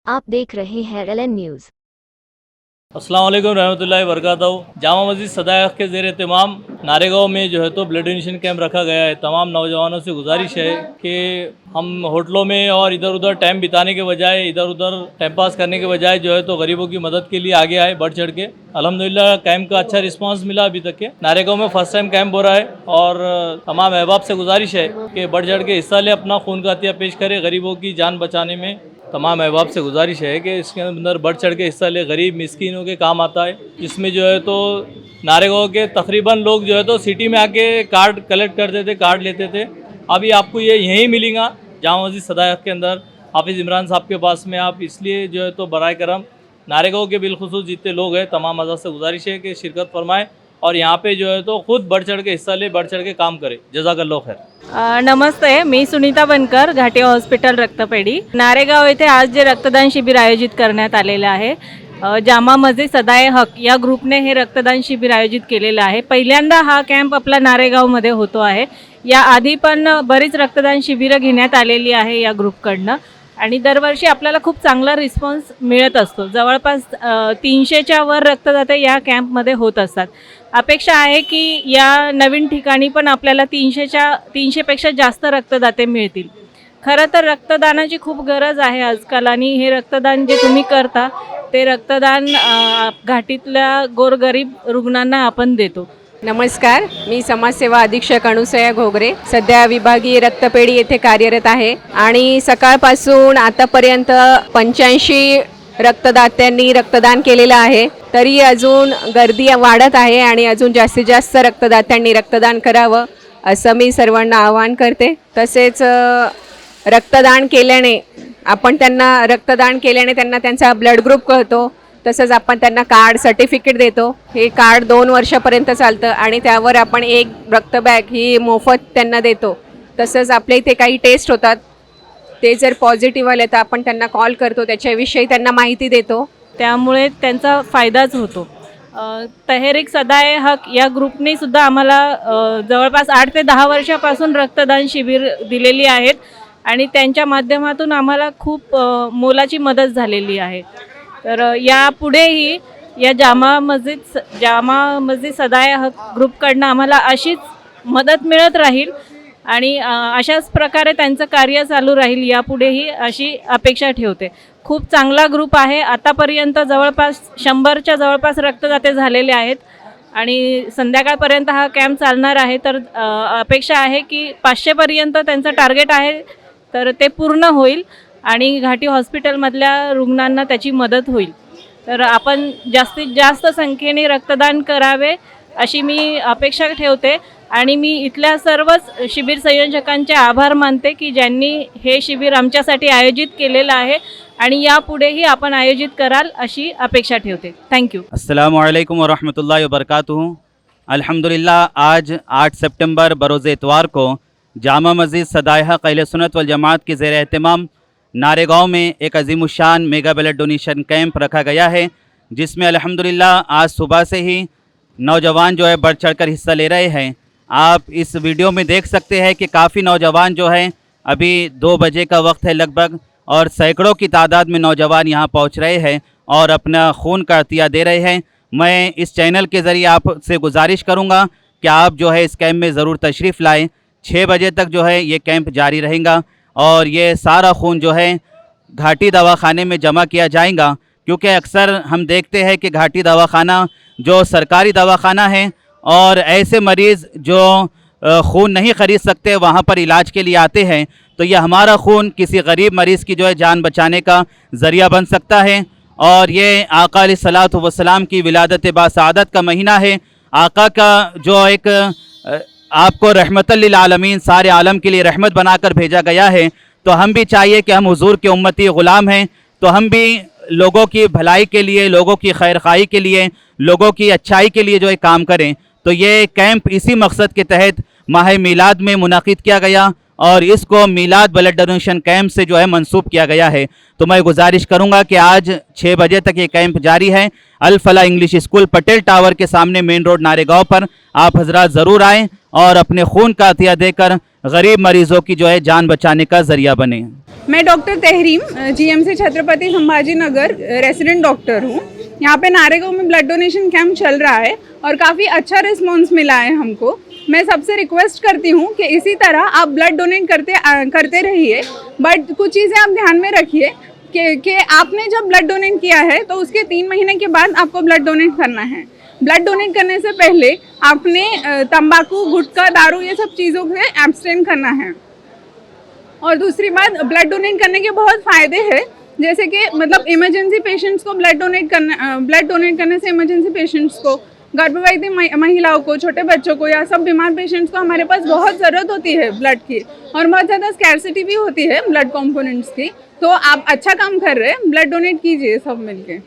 आप देख रहे हैं LN न्यूज़। अस्सलाम वालेकुम रहमतुल्लाहि व बरकातहू। जामा मस्जिद सदायक के ज़ेर एहतमाम नारेगांव में जो है तो ब्लड डोनेशन कैंप रखा गया है। तमाम नौजवानों से गुजारिश है कि हम होटलों में और इधर उधर टाइम बिताने के बजाय, इधर उधर टाइम पास करने के बजाय जो है तो गरीबों की मदद के लिए आगे आए बढ़ चढ़ के। अल्हम्दुलिल्लाह कैंप का अच्छा रिस्पांस मिला अभी तक के। नारेगांव में फर्स्ट टाइम कैंप हो रहा है और तमाम अहबाब से गुजारिश है कि बढ़ चढ़ के हिस्सा ले, अपना खून का अतिया पेश करे गरीबों की जान बचाने में। तमाम अहबाब से गुजारिश है कि इसके अंदर बढ़ चढ़ के हिस्सा ले, गरीब मिस्किनों के काम आता है। इसमें जो है तो नारेगांव के तकरीबन लोग जो है तो सिटी में आके कार्ड कलेक्ट करते थे, कार्ड लेते थे। अभी आपको ये यहीं मिलेगा जामा मस्जिद सदायक के अंदर हाफिज़ इमरान साहब के पास में। आप इसलिए जो है तो बराए करम नारेगांव के बिलखुसूस जितने लोग हैं तमाम आज़ाद से गुजारिश है कि शिरकत फरमाएँ और यहाँ पे जो है तो खुद बढ़ चढ़ के हिस्सा ले, बढ़ चढ़ के काम करे। जज़ाकल्लाह खैर। नमस्ते, मी सुनीता बनकर, घाटी हॉस्पिटल रक्तपेढी नारेगाव येथे आज जे रक्तदान शिबिर आयोजित करण्यात आलेले आहे, जामा मस्जिद सदाए हक या ग्रुपने हे रक्तदान शिबिर आयोजित केलेलं आहे। पहिल्यांदा हा कॅम्प आपला नारेगावमध्ये होतो आहे। या आधी पण बरीच रक्तदान शिबिरं घेण्यात आलेली आहे या ग्रुपकडनं आणि दरवर्षी आपल्याला खूप चांगला रिस्पॉन्स मिळत असतो। जवळपास 300च्या वर रक्तदाते या कॅम्पमध्ये होत असतात। अपेक्षा आहे की या नवीन ठिकाणी पण आपल्याला 300पेक्षा जास्त रक्तदाते मिळतील। खरं तर रक्तदानाची खूप गरज आहे आजकाल आणि हे रक्तदान जे तुम्ही करता ते रक्तदान घाटीतल्या गोरगरीब रुग्णांना आपण देतो। नमस्कार, मी समाजसेवा अधीक्षक अनुसया घोगरे सध्या विभागीय रक्तपेढी येथे कार्यरत आहे आणि सकाळपासून आतापर्यंत 85 रक्तदात्यांनी रक्तदान केलेलं आहे। तरी अजून गर्दी वाढत आहे आणि अजून जास्तीत जास्त रक्तदात्यांनी रक्तदान करावं असं मी सर्वांना आवाहन करते। तसेच रक्तदान केल्याने त्यांना त्यांचा ब्लड ग्रुप कळतो। तसंच आपण त्यांना कार्ड सर्टिफिकेट देतो। हे कार्ड 2 वर्षापर्यंत चालतं आणि त्यावर आपण एक रक्त बॅग ही मोफत त्यांना देतो। तसंच आपल्या इथे काही टेस्ट होतात, ते जर पॉझिटिव्ह आले तर आपण त्यांना कॉल करतो, त्याच्याविषयी त्यांना माहिती देतो, त्यामुळे त्यांचा फायदाच होतो। तहरीक सदाए हक या ग्रुपने सुद्धा आम्हाला जवळपास 8 ते 10 वर्षापासून रक्तदान शिबिर दिलेली आहेत आणि त्यांच्या माध्यमातून आम्हाला खूप मोलाची मदत झालेली आहे। तर यापुढेही या जामा मस्जिद सदाए हक ग्रुपकडनं आम्हाला अशीच मदत मिळत राहील आणि अशाच प्रकारे त्यांचं कार्य चालू राहील यापुढेही अशी अपेक्षा ठेवते। खूप चांगला ग्रुप आहे। आतापर्यंत जवळपास 100च्या जवळपास रक्तदाते झालेले आहेत आणि संध्याकाळपर्यंत हा कॅम्प चालणार आहे। तर अपेक्षा आहे की 500पर्यंत त्यांचं टार्गेट आहे, तर ते पूर्ण होईल आणि घाटी हॉस्पिटलमधल्या रुग्णांना त्याची मदत होईल। तर आपण जास्तीत जास्त संख्येने रक्तदान करावे अशी मी अपेक्षा ठेवते आणि मी इथल्या सर्वच शिबिर संयोजकांचे आभार मानते की ज्यांनी हे शिबिर आमच्यासाठी आयोजित केलेलं आहे आणि यापुढेही आपण आयोजित कराल अशी अपेक्षा ठेवते। थँक्यू। अस्सलामु अलैकुम व रहमतुल्लाहि व बरकातहू। अल्हम्दुलिल्लाह आज 8 सितंबर बरोज़ इतवार को जामा मस्जिद सदाए हक अहले सुन्नत वल जमात के ज़ेर एहतमाम नारेगांव में एक अजीमुशान मेगा ब्लड डोनेशन कैंप रखा गया है, जिसमें अल्हम्दुलिल्लाह आज सुबह से ही नौजवान जो है बढ़ चढ़ कर हिस्सा ले रहे हैं। आप इस वीडियो में देख सकते हैं कि काफ़ी नौजवान जो है, अभी 2 बजे का वक्त है लगभग, और सैकड़ों की तादाद में नौजवान यहाँ पहुँच रहे हैं और अपना खून का अतिया दे रहे हैं। मैं इस चैनल के ज़रिए आपसे गुजारिश करूँगा कि आप जो है इस कैंप में ज़रूर तशरीफ़ लाएँ। 6 बजे तक जो है ये कैंप जारी रहेगा और ये सारा खून जो है घाटी दवाखाने में जमा किया जाएगा, क्योंकि अक्सर हम देखते हैं कि घाटी दवाखाना जो सरकारी दवाखाना है और ऐसे मरीज़ जो खून नहीं ख़रीद सकते वहाँ पर इलाज के लिए आते हैं, तो ये हमारा खून किसी गरीब मरीज़ की जो है जान बचाने का ज़रिया बन सकता है। और ये आका अलैहिस्सलातु वस्सलाम की विलादत बासआदत का महीना है। आका का जो एक आपको रहमतल लिल आलमीन, सारे आलम के लिए रहमत बनाकर भेजा गया है, तो हम भी चाहिए कि हम हुजूर के उम्मती ग़ुलाम हैं, तो हम भी लोगों की भलाई के लिए, लोगों की खैर खाई के लिए, लोगों की अच्छाई के लिए जो है काम करें। तो ये कैंप इसी मकसद के तहत माह मीलाद में मुनाकिद किया गया और इसको मीलाद ब्लड डोनेशन कैंप से जो है मंसूब किया गया है। तो मैं गुजारिश करूंगा कि आज 6 बजे तक ये कैंप जारी है। अल फला इंग्लिश स्कूल, पटेल टावर के सामने, मेन रोड, नारेगांव पर आप हजरात ज़रूर आएँ और अपने खून का अतिया देकर गरीब मरीजों की जो है जान बचाने का जरिया बने। मैं doctor Tahreem GMC Chhatrapati Sambhaji Nagar resident doctor हूँ। यहाँ पे नारेगांव में ब्लड डोनेशन कैंप चल रहा है और काफ़ी अच्छा रिस्पॉन्स मिला है हमको। मैं सबसे रिक्वेस्ट करती हूँ कि इसी तरह आप ब्लड डोनेट करते रहिए, बट कुछ चीज़ें आप ध्यान में रखिए कि आपने जब ब्लड डोनेट किया है तो उसके 3 महीने के बाद आपको ब्लड डोनेट करना है। ब्लड डोनेट करने से पहले आपने तंबाकू, गुटखा, दारू ये सब चीज़ों से एब्सटेन करना है। और दूसरी बात, ब्लड डोनेट करने के बहुत फ़ायदे हैं, जैसे कि मतलब इमरजेंसी पेशेंट्स को ब्लड डोनेट करने से इमरजेंसी पेशेंट्स को, गर्भवती महिलाओं को, छोटे बच्चों को या सब बीमार पेशेंट्स को हमारे पास बहुत ज़रूरत होती है ब्लड की, और बहुत ज़्यादा स्कैर्सिटी भी होती है ब्लड कंपोनेंट्स की। तो आप अच्छा काम कर रहे हैं, ब्लड डोनेट कीजिए सब मिलके।